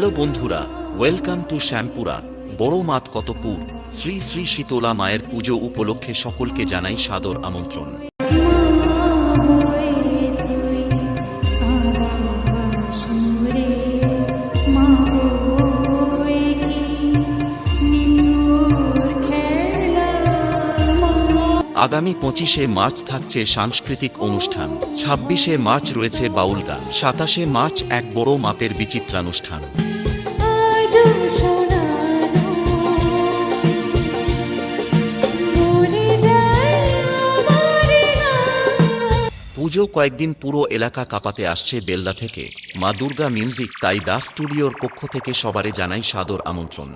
Hello বন্ধুরা, welcome to শ্যামপুরা বড় মাত কতপুর। শ্রী শ্রী শীতলা মায়ের পুজো উপলক্ষে সকলকে জানাই সাদর আমন্ত্রণ। আগামী 25শে মার্চ থাকছে সাংস্কৃতিক অনুষ্ঠান, 26শে মার্চ রয়েছে বাউল গান, 27শে মার্চ এক বড় মাপের বিচিত্রানুষ্ঠান। পুজো কয়েকদিন পুরো এলাকা কাঁপাতে আসছে বেলদা থেকে মা দুর্গা মিউজিক, তাই দাস স্টুডিওর পক্ষ থেকে সবারে জানাই সাদর আমন্ত্রণ।